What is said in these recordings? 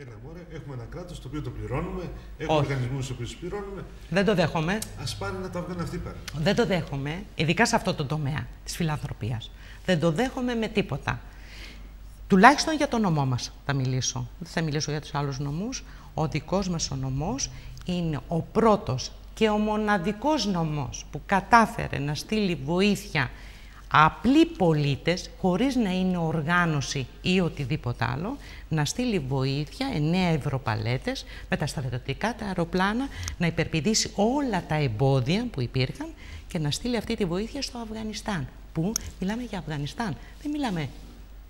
Έλα μωρέ, έχουμε ένα κράτος το οποίο το πληρώνουμε, έχουμε οργανισμούς τους οποίους πληρώνουμε. Δεν το δέχομαι. Ας πάνε να τα βγάλουν αυτοί πέρα. Δεν το δέχομαι, ειδικά σε αυτό το τομέα της φιλανθρωπίας. Δεν το δέχομαι με τίποτα. Τουλάχιστον για το νομό μας θα μιλήσω. Δεν θα μιλήσω για τους άλλους νομούς. Ο δικός μας ο νομός είναι ο πρώτος και ο μοναδικός νομός που κατάφερε να στείλει βοήθεια απλοί πολίτες, χωρίς να είναι οργάνωση ή οτιδήποτε άλλο, να στείλει βοήθεια, 9 ευρωπαλέτες, με τα στρατιωτικά, τα αεροπλάνα, να υπερπηδήσει όλα τα εμπόδια που υπήρχαν και να στείλει αυτή τη βοήθεια στο Αφγανιστάν. Που μιλάμε για Αφγανιστάν, δεν μιλάμε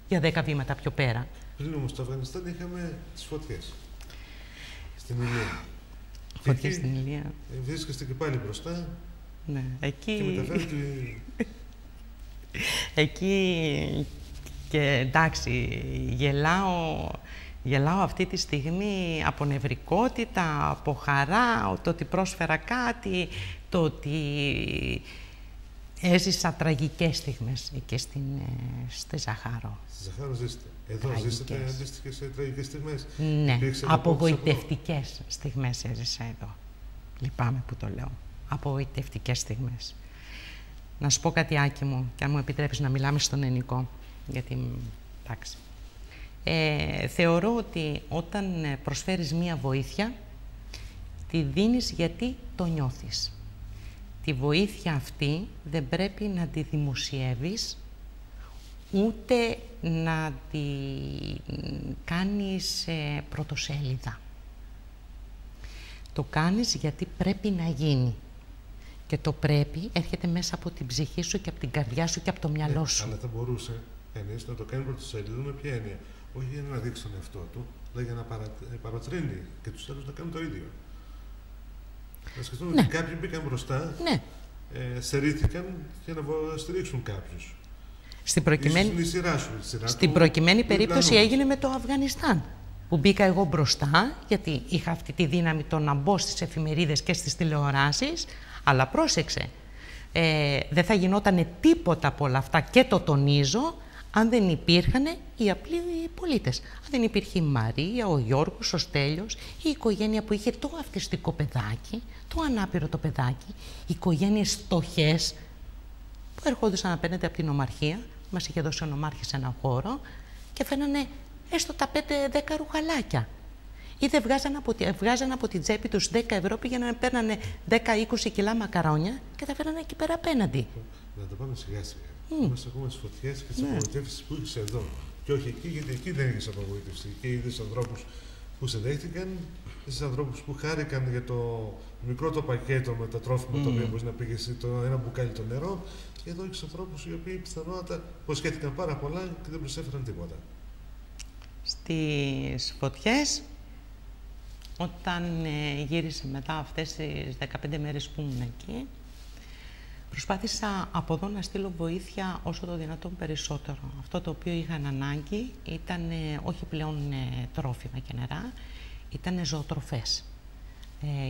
για 10 βήματα πιο πέρα. Πριν όμως στο Αφγανιστάν είχαμε τις φωτιές. Στην Ηλία. Φωτιές στην Ηλία. Βρίσκεστε και πάλι μπροστά. Ναι, εκεί... Και μεταφέρετε... Εκεί και εντάξει, γελάω αυτή τη στιγμή από νευρικότητα, από χαρά, το ότι πρόσφερα κάτι, το ότι έζησα τραγικές στιγμές εκεί στη Ζαχάρο. Στη Ζαχάρο ζήσετε. Εδώ ζήσετε αντίστοιχες τραγικές στιγμές. Ναι, απογοητευτικές στιγμές έζησα εδώ. Λυπάμαι που το λέω. Απογοητευτικές στιγμές. Να σου πω κάτι, Άκη μου, και αν μου επιτρέπεις να μιλάμε στον ελληνικό, γιατί, εντάξει. Θεωρώ ότι όταν προσφέρεις μία βοήθεια, τη δίνεις γιατί το νιώθεις. Τη βοήθεια αυτή δεν πρέπει να τη δημοσιεύεις, ούτε να τη κάνεις πρωτοσέλιδα. Το κάνεις γιατί πρέπει να γίνει. Και το πρέπει έρχεται μέσα από την ψυχή σου και από την καρδιά σου και από το μυαλό σου. Αλλά θα μπορούσε κανείς να το κάνει πρωτοσέλιδο με ποια έννοια? Όχι για να δείξει τον εαυτό του, αλλά για να παροτρύνει και τους άλλους να κάνουν το ίδιο. Να σκεφτούμε ότι κάποιοι μπήκαν μπροστά, στερήθηκαν για να στηρίξουν κάποιους. Στην προκειμένη περίπτωση έγινε με το Αφγανιστάν. Που μπήκα εγώ μπροστά, γιατί είχα αυτή τη δύναμη το να μπω στις εφημερίδες και στις τηλεοράσεις, αλλά πρόσεξε, δεν θα γινόταν τίποτα από όλα αυτά και το τονίζω, αν δεν υπήρχαν οι απλοί πολίτες. Αν δεν υπήρχε η Μαρία, ο Γιώργος, ο Στέλιος, η οικογένεια που είχε το αυτιστικό παιδάκι, το ανάπηρο το παιδάκι, οι οικογένειες φτωχές που ερχόντουσαν απέναντι από την ομαρχία, μας είχε δώσει ο νομάρχης έναν χώρο και φαίνανε έστω τα 5-10 ρουχαλάκια. Ή δεν βγάζαν από την τσέπη τους 10 ευρώ, πήγαιναν, παίρνανε 10-20 κιλά μακαρόνια και τα φέρανε εκεί πέρα απέναντι. Να το πάμε σιγά σιγά. Μας ακούμε τις φωτιές και τις απογοητεύσεις που είχες εδώ. Και όχι εκεί, γιατί εκεί δεν είχες απογοήτευση. Και είδες ανθρώπους που σε δέχτηκαν, είδες ανθρώπους που χάρηκαν για το μικρό το πακέτο με τα τρόφιμα το οποίο μπορείς να πήγες ένα μπουκάλι το νερό. Και εδώ έχεις ανθρώπους οι οποίοι πιθανότατα υποσχέθηκαν πάρα πολλά και δεν προσέφεραν τίποτα. Στις φωτιές, όταν γύρισε μετά αυτές τις 15 μέρες που ήμουν εκεί, προσπάθησα από εδώ να στείλω βοήθεια όσο το δυνατόν περισσότερο. Αυτό το οποίο είχαν ανάγκη ήταν όχι πλέον τρόφιμα και νερά, ήταν ζωοτροφές.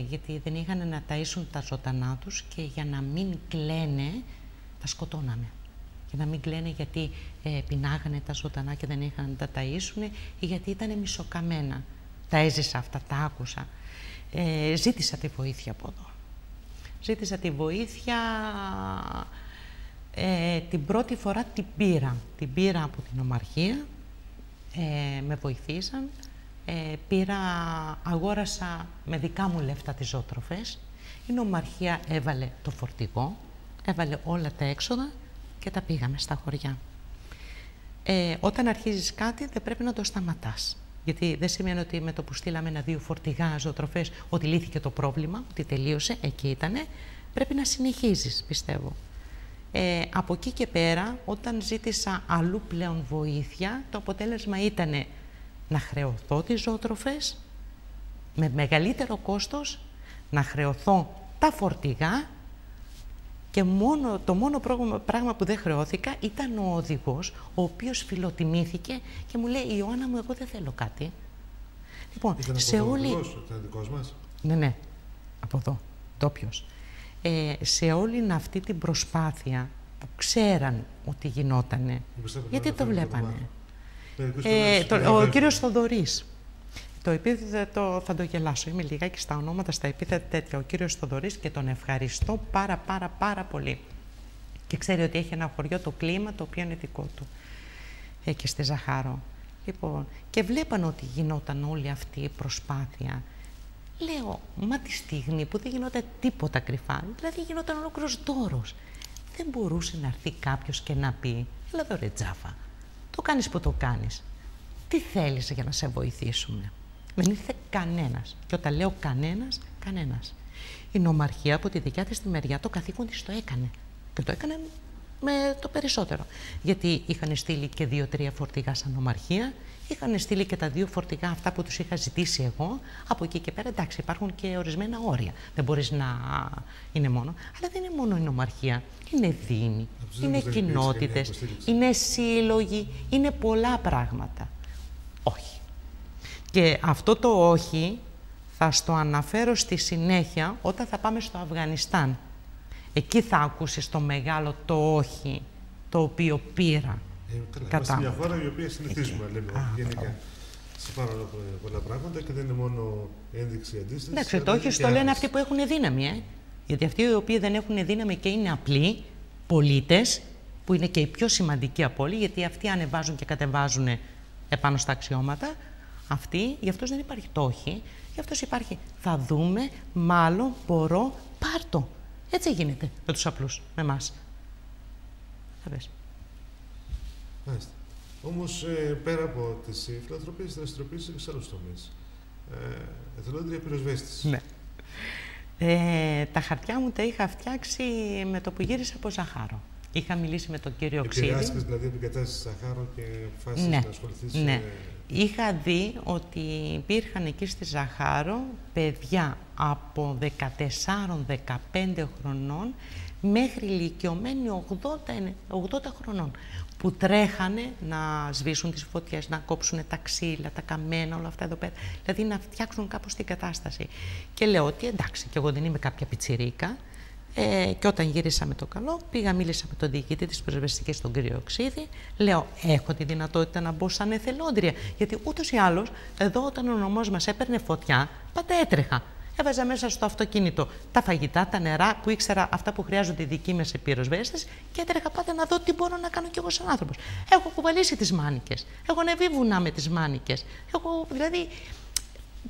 Γιατί δεν είχαν να ταΐσουν τα ζωντανά τους και για να μην κλαίνε, τα σκοτώνανε. Και να μην κλαίνε γιατί πεινάγανε τα ζωντανά και δεν είχαν να τα ταΐσουν ή γιατί ήταν μισοκαμμένα. Τα έζησα αυτά, τα άκουσα. Ζήτησα τη βοήθεια από εδώ. Ζήτησα τη βοήθεια, την πρώτη φορά την πήρα. Την πήρα από την ομαρχία, με βοηθήσαν. Αγόρασα με δικά μου λεφτά τις ζωοτροφές. Η νομαρχία έβαλε το φορτηγό, έβαλε όλα τα έξοδα και τα πήγαμε στα χωριά. Όταν αρχίζεις κάτι δεν πρέπει να το σταματάς. Γιατί δεν σημαίνει ότι με το που στείλαμε 1-2 φορτηγά ζωοτροφές ότι λύθηκε το πρόβλημα, ότι τελείωσε, εκεί ήτανε. Πρέπει να συνεχίζεις, πιστεύω. Από εκεί και πέρα, όταν ζήτησα αλλού πλέον βοήθεια, το αποτέλεσμα ήταν να χρεωθώ τις ζωοτροφές με μεγαλύτερο κόστος, να χρεωθώ τα φορτηγά και το μόνο πράγμα που δεν χρεώθηκα ήταν ο οδηγός, ο οποίος φιλοτιμήθηκε και μου λέει «Ιωάννα μου, εγώ δεν θέλω κάτι». Λοιπόν, ήταν δικός μας. Ναι, από εδώ, ντόπιος. Σε όλη αυτή την προσπάθεια που ξέραν ότι γινότανε, γιατί το βλέπανε. Ο κύριος Θοδωρής. Το επίθετο θα το γελάσω. Είμαι λιγάκι στα ονόματα, στα επίθετα τέτοια. Ο κύριος Θοδωρής και τον ευχαριστώ πάρα πολύ. Και ξέρει ότι έχει ένα χωριό, το κλίμα, το οποίο είναι δικό του. Εκεί στη Ζαχάρο. Λοιπόν, και βλέπαν ότι γινόταν όλη αυτή η προσπάθεια. Λέω, μα τη στιγμή που δεν γινόταν τίποτα κρυφά, δηλαδή γινόταν ολόκληρος δώρος. Δεν μπορούσε να έρθει κάποιος και να πει, έλα εδώ ρε Τζάφα, το κάνεις που το κάνεις. Τι θέλεις για να σε βοηθήσουμε. Δεν ήρθε κανένας. Και όταν λέω κανένας, κανένας. Η νομαρχία από τη δικιά της τη μεριά το καθήκον της το έκανε. Και το έκανε με το περισσότερο. Γιατί είχαν στείλει και 2-3 φορτηγά σαν νομαρχία, είχαν στείλει και τα 2 φορτηγά αυτά που τους είχα ζητήσει εγώ. Από εκεί και πέρα, εντάξει, υπάρχουν και ορισμένα όρια. Δεν μπορείς να είναι μόνο. Αλλά δεν είναι μόνο η νομαρχία. Είναι δήμοι, είναι κοινότητες, είναι σύλλογοι, είναι πολλά πράγματα. Όχι. Και αυτό το όχι θα στο αναφέρω στη συνέχεια όταν θα πάμε στο Αφγανιστάν. Εκεί θα ακούσεις το μεγάλο το όχι, το οποίο πήρα. Είμαστε μια χώρα η οποία συνηθίζουμε να λέμε γενικά σε πάρα πολλά πράγματα και δεν είναι μόνο ένδειξη αντίστασης. Εντάξει, το όχι στο λένε αυτοί που έχουν δύναμη. Γιατί αυτοί οι οποίοι δεν έχουν δύναμη και είναι απλοί πολίτες, που είναι και οι πιο σημαντικοί από όλοι, γιατί αυτοί ανεβάζουν και κατεβάζουν επάνω στα αξιώματα, αυτοί, για αυτούς δεν υπάρχει το όχι, για αυτούς υπάρχει θα δούμε, μάλλον, μπορώ, πάρτο. Έτσι γίνεται με τους απλούς, με εμάς. Θα πες. Μάλιστα. Όμως, πέρα από τις φιλανθρωπίες, δραστηριοποιήσεις και σε άλλους τομείς. Εθελόντρια πυροσβέστης. Ναι. Τα χαρτιά μου τα είχα φτιάξει με το που γύρισα από Ζαχάρο. Είχα μιλήσει με τον κύριο Ξίδη. Επηρεάστηκες δηλαδή από την κατάσταση στη Ζαχάρο και αποφάσισες να ασχοληθείς. Ναι. Είχα δει ότι υπήρχαν εκεί στη Ζαχάρο παιδιά από 14-15 χρονών μέχρι ηλικιωμένοι 80 χρονών που τρέχανε να σβήσουν τις φωτιές, να κόψουν τα ξύλα, τα καμένα, όλα αυτά εδώ πέρα. Δηλαδή να φτιάξουν κάπως την κατάσταση. Και λέω ότι εντάξει, και εγώ δεν είμαι κάποια πιτσιρίκα. Και όταν γύρισα με το καλό, πήγα, μίλησα με τον διοικητή της πυροσβεστικής, τον κύριο Ξίδη. Λέω: έχω τη δυνατότητα να μπω σαν εθελόντρια. Γιατί ούτως ή άλλως, εδώ όταν ο νομός μας έπαιρνε φωτιά, πάντα έτρεχα. Έβαζα μέσα στο αυτοκίνητο τα φαγητά, τα νερά που ήξερα, αυτά που χρειάζονται οι δικοί μας πυροσβέστες, και έτρεχα πάντα να δω τι μπορώ να κάνω κι εγώ σαν άνθρωπος. Έχω κουβαλήσει τις μάνικες. Έχω ανεβεί βουνά με τις μάνικες. Δηλαδή.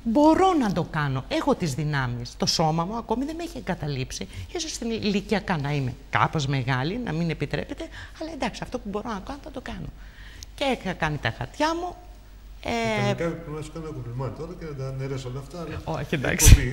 Μπορώ να το κάνω. Έχω τις δυνάμεις. Το σώμα μου ακόμη δεν με έχει εγκαταλείψει. Ίσως στην ηλικιακά να είμαι κάπως μεγάλη, να μην επιτρέπεται, αλλά εντάξει, αυτό που μπορώ να κάνω θα το κάνω. Και είχα κάνει τα χαρτιά μου. Κανονικά πρέπει να σου κάνω ένα κομπλιμάν τώρα και να τα αναιρέσω όλα αυτά. Όχι, εντάξει.